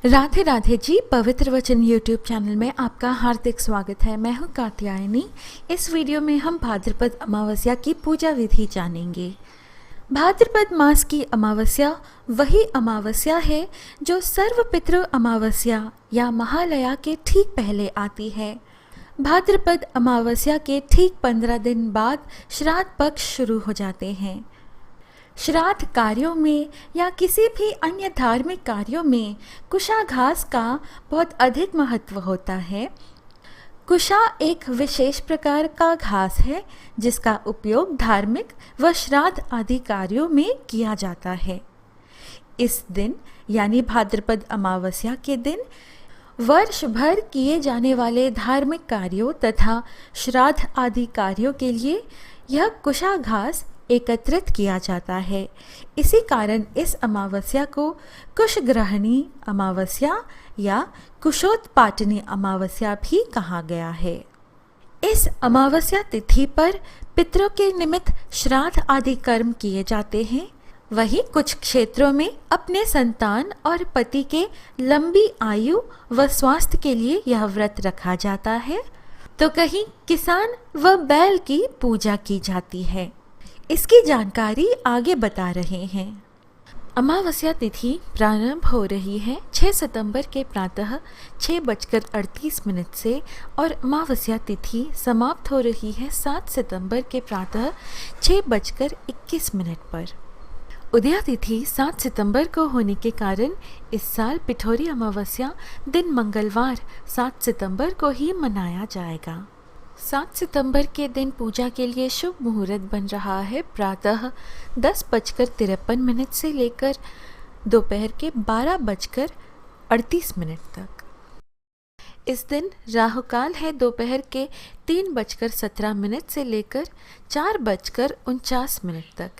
राधे राधे जी। पवित्र वचन YouTube channel में आपका हार्दिक स्वागत है। मैं हूं कात्यायनी। इस वीडियो में हम भाद्रपद अमावस्या की पूजा विधि जानेंगे। भाद्रपद मास की अमावस्या वही अमावस्या है जो सर्वपितृ अमावस्या या महालया के ठीक पहले आती है। भाद्रपद अमावस्या के ठीक 15 दिन बाद श्राद्ध पक्ष शुरू हो जाते हैं। श्राद्ध कार्यों में या किसी भी अन्य धार्मिक कार्यों में कुशा घास का बहुत अधिक महत्व होता है। कुशा एक विशेष प्रकार का घास है जिसका उपयोग धार्मिक व श्राद्ध आदि कार्यों में किया जाता है। इस दिन यानी भाद्रपद अमावस्या के दिन वर्ष भर किए जाने वाले धार्मिक कार्यों तथा श्राद्ध आदि कार्यों के लिए यह कुशा घास एकत्रित किया जाता है। इसी कारण इस अमावस्या को कुशग्रहणी अमावस्या या कुशोत्पाटनी अमावस्या भी कहा गया है। इस अमावस्या तिथि पर पितरों के निमित्त श्राद्ध आदि कर्म किए जाते हैं। वहीं कुछ क्षेत्रों में अपने संतान और पति के लंबी आयु व स्वास्थ्य के लिए यह व्रत रखा जाता है, तो कहीं किसान व बैल की पूजा की जाती है। इसकी जानकारी आगे बता रहे हैं। अमावस्या तिथि प्रारंभ हो रही है 6 सितंबर के प्रातः 6:38 से और अमावस्या तिथि समाप्त हो रही है 7 सितंबर के प्रातः 6:21 पर। उदया तिथि 7 सितंबर को होने के कारण इस साल पिठोरी अमावस्या दिन मंगलवार 7 सितंबर को ही मनाया जाएगा। 7 सितंबर के दिन पूजा के लिए शुभ मुहूर्त बन रहा है प्रातः 10:53 से लेकर दोपहर के 12:38 तक। इस दिन राहु काल है दोपहर के 3:17 से लेकर 4:49 तक।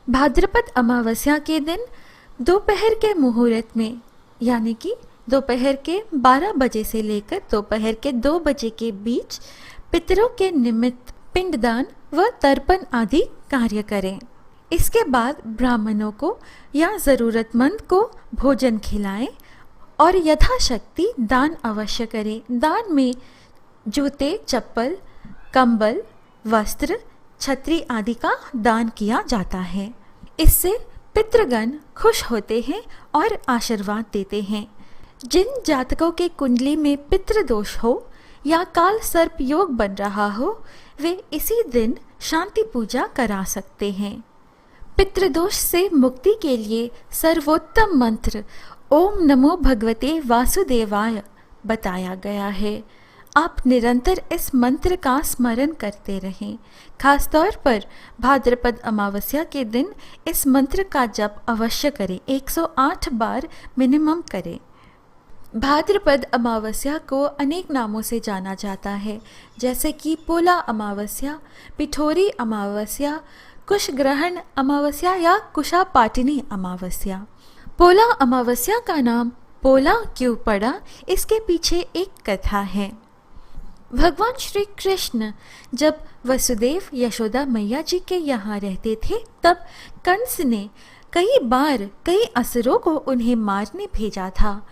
भाद्रपद अमावस्या के दिन दोपहर के मुहूर्त में यानी कि दोपहर के 12 बजे से लेकर दोपहर के 2 बजे के बीच पितरों के निमित्त पिंडदान व तर्पण आदि कार्य करें। इसके बाद ब्राह्मणों को या ज़रूरतमंद को भोजन खिलाएं और यथाशक्ति दान अवश्य करें। दान में जूते, चप्पल, कंबल, वस्त्र, छतरी आदि का दान किया जाता है। इससे पितृगण खुश होते हैं और आशीर्वाद देते हैं। जिन जातकों के कुंडली में पितृदोष हो या काल सर्प योग बन रहा हो वे इसी दिन शांति पूजा करा सकते हैं। पितृदोष से मुक्ति के लिए सर्वोत्तम मंत्र ओम नमो भगवते वासुदेवाय बताया गया है। आप निरंतर इस मंत्र का स्मरण करते रहें। खासतौर पर भाद्रपद अमावस्या के दिन इस मंत्र का जप अवश्य करें। 108 बार मिनिमम करें। भाद्रपद अमावस्या को अनेक नामों से जाना जाता है, जैसे कि पोला अमावस्या, पिठोरी अमावस्या, कुशग्रहण अमावस्या या कुशापाटिनी अमावस्या। पोला अमावस्या का नाम पोला क्यों पड़ा, इसके पीछे एक कथा है। भगवान श्री कृष्ण जब वसुदेव यशोदा मैया जी के यहाँ रहते थे तब कंस ने कई बार कई असुरों को उन्हें मारने भेजा था।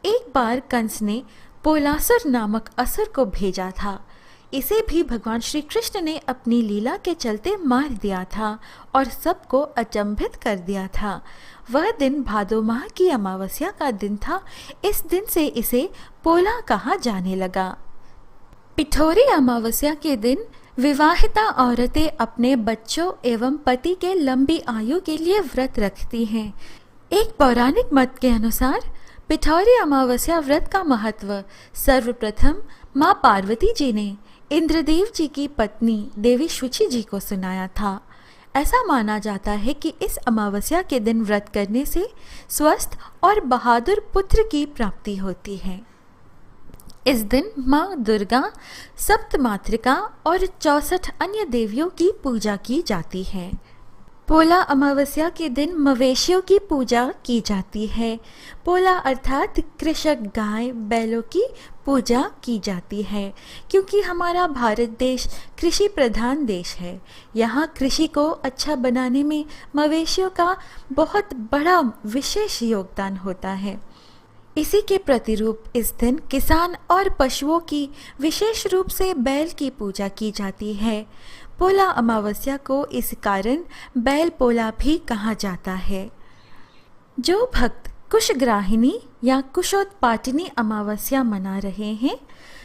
एक बार कंस ने पोलासुर नामक असुर को भेजा था। इसे भी भगवान श्री कृष्ण ने अपनी लीला के चलते मार दिया था और सबको अचंभित कर दिया था। वह दिन भादो माह की अमावस्या का दिन था। इस दिन से इसे पोला कहा जाने लगा। पिठोरी अमावस्या के दिन विवाहिता औरतें अपने बच्चों एवं पति के लंबी आयु के लिए व्रत रखती हैं। एक पौराणिक मत के अनुसार पिठौरी अमावस्या व्रत का महत्व सर्वप्रथम माँ पार्वती जी ने इंद्रदेव जी की पत्नी देवी शुचि जी को सुनाया था। ऐसा माना जाता है कि इस अमावस्या के दिन व्रत करने से स्वस्थ और बहादुर पुत्र की प्राप्ति होती है। इस दिन माँ दुर्गा, सप्तमातृका और 64 अन्य देवियों की पूजा की जाती है। पोला अमावस्या के दिन मवेशियों की पूजा की जाती है। पोला अर्थात कृषक गाय बैलों की पूजा की जाती है, क्योंकि हमारा भारत देश कृषि प्रधान देश है। यहाँ कृषि को अच्छा बनाने में मवेशियों का बहुत बड़ा विशेष योगदान होता है। इसी के प्रतिरूप इस दिन किसान और पशुओं की विशेष रूप से बैल की पूजा की जाती है। पोला अमावस्या को इस कारण बैल पोला भी कहा जाता है। जो भक्त कुशग्राहिनी या कुशोत्पाटिनी अमावस्या मना रहे हैं,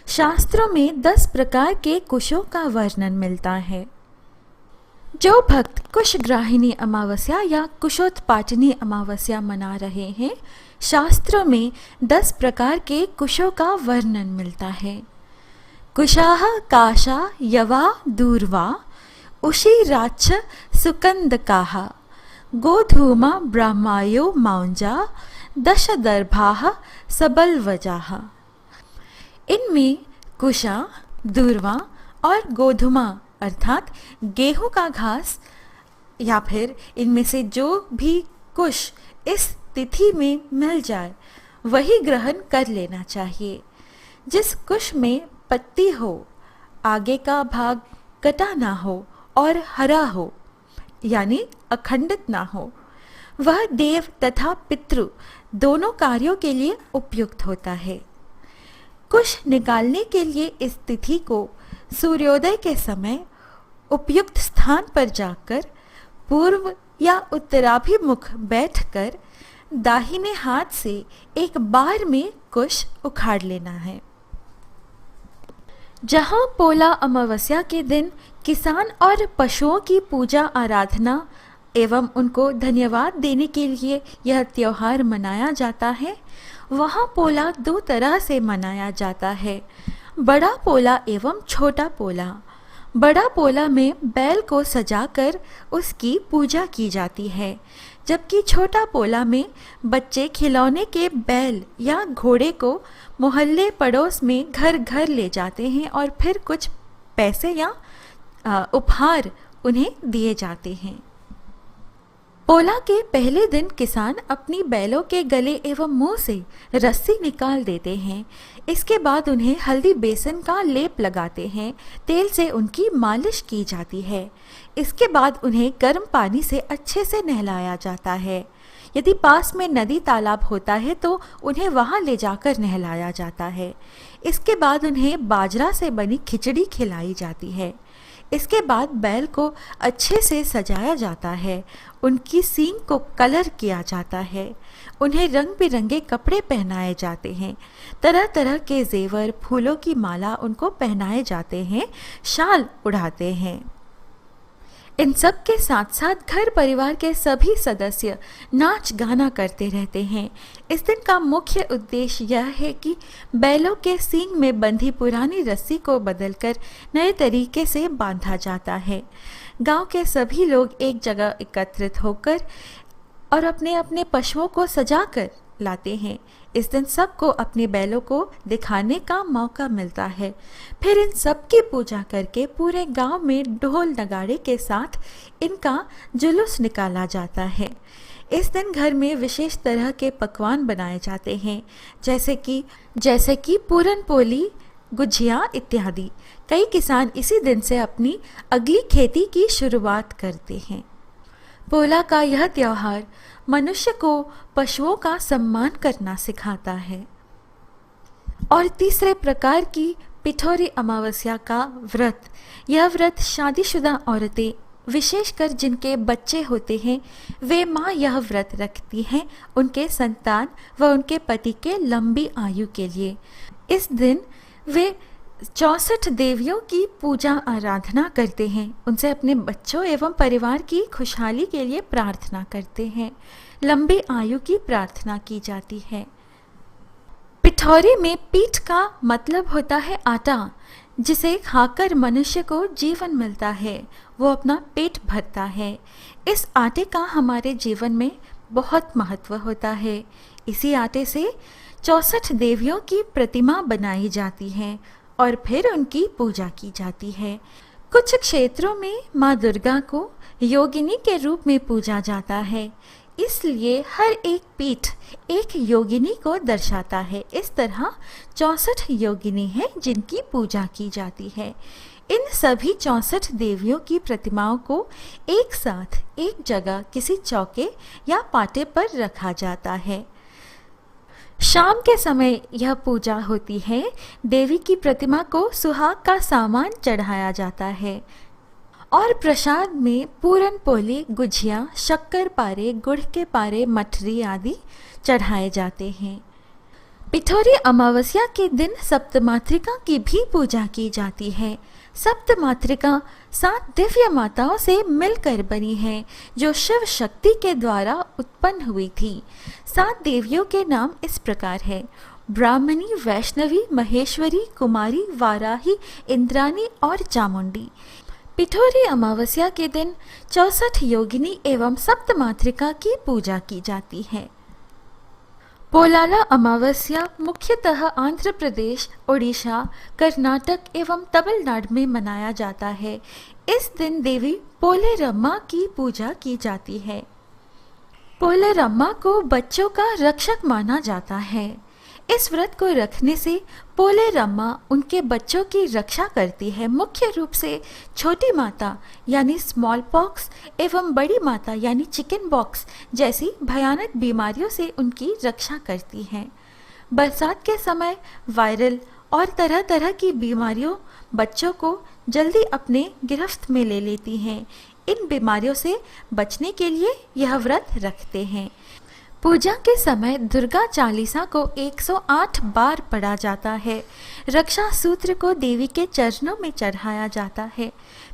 शास्त्रों में 10 प्रकार के कुशों का वर्णन मिलता है। जो भक्त कुशग्राहिनी अमावस्या या कुशोत्पाटिनी अमावस्या मना रहे हैं, शास्त्रों में 10 प्रकार के कुशों का वर्णन मिलता है। कुशाह काशा यवा दूर्वा उशीराच्छ सुकंदकाः गोधूमा ब्राह्मायो मौंजा दशदर्भाः सबलवजाः। इनमें कुशा, दूर्वा और गोधुमा अर्थात गेहूं का घास या फिर इनमें से जो भी कुश इस तिथि में मिल जाए वही ग्रहण कर लेना चाहिए। जिस कुश में पत्ती हो, आगे का भाग कटा ना हो और हरा हो यानी अखंडित ना हो, वह देव तथा पितृ दोनों कार्यों के लिए उपयुक्त होता है। कुश निकालने के लिए इस तिथि को सूर्योदय के समय उपयुक्त स्थान पर जाकर पूर्व या उत्तराभिमुख बैठकर दाहिने हाथ से एक बार में कुश उखाड़ लेना है। जहां पोला अमावस्या के दिन किसान और पशुओं की पूजा आराधना एवं उनको धन्यवाद देने के लिए यह त्योहार मनाया जाता है, वहाँ पोला 2 तरह से मनाया जाता है, बड़ा पोला एवं छोटा पोला। बड़ा पोला में बैल को सजाकर उसकी पूजा की जाती है, जबकि छोटा पोला में बच्चे खिलौने के बैल या घोड़े को मोहल्ले पड़ोस में घर घर ले जाते हैं और फिर कुछ पैसे या उपहार उन्हें दिए जाते हैं। पोला के पहले दिन किसान अपनी बैलों के गले एवं मुंह से रस्सी निकाल देते हैं। इसके बाद उन्हें हल्दी बेसन का लेप लगाते हैं, तेल से उनकी मालिश की जाती है। इसके बाद उन्हें गर्म पानी से अच्छे से नहलाया जाता है। यदि पास में नदी तालाब होता है तो उन्हें वहां ले जाकर नहलाया जाता है। इसके बाद उन्हें बाजरा से बनी खिचड़ी खिलाई जाती है। इसके बाद बैल को अच्छे से सजाया जाता है, उनकी सींग को कलर किया जाता है, उन्हें रंग बिरंगे कपड़े पहनाए जाते हैं, तरह तरह के जेवर, फूलों की माला उनको पहनाए जाते हैं, शाल उड़ाते हैं। इन सब के साथ साथ घर परिवार के सभी सदस्य नाच गाना करते रहते हैं। इस दिन का मुख्य उद्देश्य यह है कि बैलों के सींग में बंधी पुरानी रस्सी को बदलकर नए तरीके से बांधा जाता है। गांव के सभी लोग एक जगह एकत्रित होकर और अपने अपने पशुओं को सजाकर लाते हैं। इस दिन सबको अपने बैलों को दिखाने का मौका मिलता है। फिर इन सब की पूजा करके पूरे गांव में ढोल नगाड़े के साथ इनका जुलूस निकाला जाता है। इस दिन घर में विशेष तरह के पकवान बनाए जाते हैं, जैसे कि पूरन पोली, गुझिया इत्यादि। कई किसान इसी दिन से अपनी अगली खेती की शुरुआत करते हैं। पोला का यह त्योहार मनुष्य को पशुओं का सम्मान करना सिखाता है। और तीसरे प्रकार की पिठोरी अमावस्या का व्रत, यह व्रत शादीशुदा औरतें, विशेषकर जिनके बच्चे होते हैं, वे माँ यह व्रत रखती हैं उनके संतान व उनके पति के लंबी आयु के लिए। इस दिन वे 64 देवियों की पूजा आराधना करते हैं, उनसे अपने बच्चों एवं परिवार की खुशहाली के लिए प्रार्थना करते हैं, लंबी आयु की प्रार्थना की जाती है। पिठौरी में पीठ का मतलब होता है आटा, जिसे खाकर मनुष्य को जीवन मिलता है, वो अपना पेट भरता है। इस आटे का हमारे जीवन में बहुत महत्व होता है। इसी आटे से 64 देवियों की प्रतिमा बनाई जाती है और फिर उनकी पूजा की जाती है। कुछ क्षेत्रों में माँ दुर्गा को योगिनी के रूप में पूजा जाता है, इसलिए हर एक पीठ एक योगिनी को दर्शाता है। इस तरह 64 योगिनी हैं जिनकी पूजा की जाती है। इन सभी 64 देवियों की प्रतिमाओं को एक साथ एक जगह किसी चौके या पाटे पर रखा जाता है। शाम के समय यह पूजा होती है। देवी की प्रतिमा को सुहाग का सामान चढ़ाया जाता है और प्रसाद में पूरन पोली, गुझिया, शक्कर पारे, गुड़ के पारे, मठरी आदि चढ़ाए जाते हैं। पिठोरी अमावस्या के दिन सप्तमातृका की भी पूजा की जाती है। सप्तमातृका 7 दिव्य माताओं से मिलकर बनी है जो शिव शक्ति के द्वारा उत्पन्न हुई थी। 7 देवियों के नाम इस प्रकार है: ब्राह्मणी, वैष्णवी, महेश्वरी, कुमारी, वाराही, इंद्राणी और चामुंडी। पिठोरी अमावस्या के दिन 64 योगिनी एवं सप्तमातृका की पूजा की जाती है। पोलाला अमावस्या मुख्यतः आंध्र प्रदेश, ओडिशा, कर्नाटक एवं तमिलनाडु में मनाया जाता है। इस दिन देवी पोलेरम्मा की पूजा की जाती है। पोलेरम्मा को बच्चों का रक्षक माना जाता है। इस व्रत को रखने से पोलेरम्मा उनके बच्चों की रक्षा करती है। मुख्य रूप से छोटी माता यानी स्मॉल पॉक्स एवं बड़ी माता यानी चिकन पॉक्स जैसी भयानक बीमारियों से उनकी रक्षा करती है। बरसात के समय वायरल और तरह तरह की बीमारियों बच्चों को जल्दी अपने गिरफ्त में ले लेती हैं। इन बीमारियों से बचने के लिए यह व्रत रखते हैं। पूजा के समय दुर्गा चालीसा को 108 बार पढ़ा जाता है। रक्षा सूत्र को देवी के चरणों में चढ़ाया जाता है।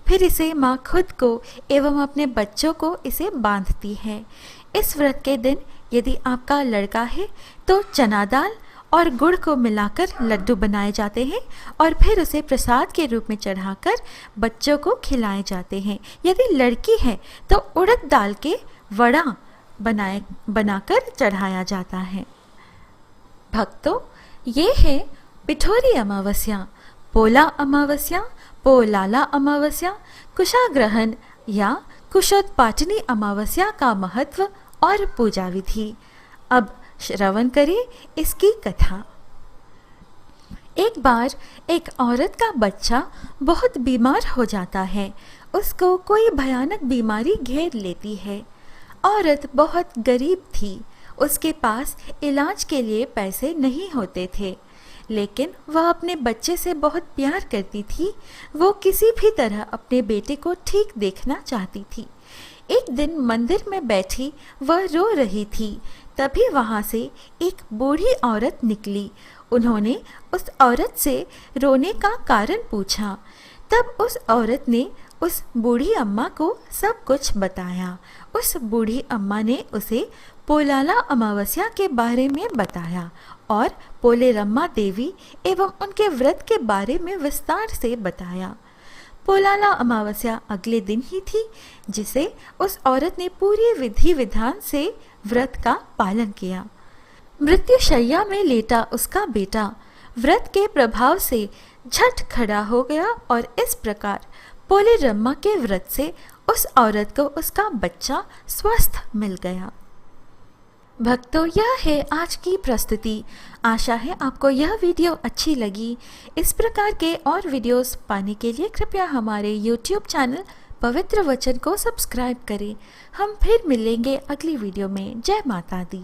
फिर इसे माँ खुद को एवं अपने बच्चों को इसे बांधती है। इस व्रत के दिन यदि आपका लड़का है तो चना दाल और गुड़ को मिलाकर लड्डू बनाए जाते हैं और फिर उसे प्रसाद के रूप में चढ़ाकर बच्चों को खिलाए जाते हैं। यदि लड़की है तो उड़द दाल के वड़ा बनाकर चढ़ाया जाता है। भक्तों, ये है पिठोरी अमावस्या, पोला अमावस्या, पोलाला अमावस्या, कुशाग्रहण या कुशोत्पाटनी अमावस्या का महत्व और पूजा विधि। अब श्रवण करें इसकी कथा। एक बार एक औरत का बच्चा बहुत बीमार हो जाता है। उसको कोई भयानक बीमारी घेर लेती है। औरत बहुत गरीब थी। उसके पास इलाज के लिए पैसे नहीं होते थे, लेकिन वह अपने बच्चे से बहुत प्यार करती थी। वो किसी भी तरह अपने बेटे को ठीक देखना चाहती थी। एक दिन मंदिर में बैठी वह रो रही थी। तभी वहाँ से एक बूढ़ी औरत निकली। उन्होंने उस औरत से रोने का कारण पूछा। तब उस औरत ने उस बूढ़ी अम्मा को सब कुछ बताया। उस बूढ़ी अम्मा ने उसे पोलाला अमावस्या के बारे में बताया और पोलेरम्मा देवी एवं उनके व्रत के बारे में विस्तार से बताया। पोलाला अमावस्या अगले दिन ही थी, जिसे उस औरत ने पूरी विधि विधान से व्रत का पालन किया। मृत्युशैया में लेटा उसका बेटा व्रत के प्रभाव से झट खड़ा हो गया और इस प्रकार पोलेरम्मा के व्रत से उस औरत को उसका बच्चा स्वस्थ मिल गया। भक्तों, यह है आज की प्रस्तुति। आशा है आपको यह वीडियो अच्छी लगी। इस प्रकार के और वीडियोस पाने के लिए कृपया हमारे YouTube चैनल पवित्र वचन को सब्सक्राइब करें। हम फिर मिलेंगे अगली वीडियो में। जय माता दी।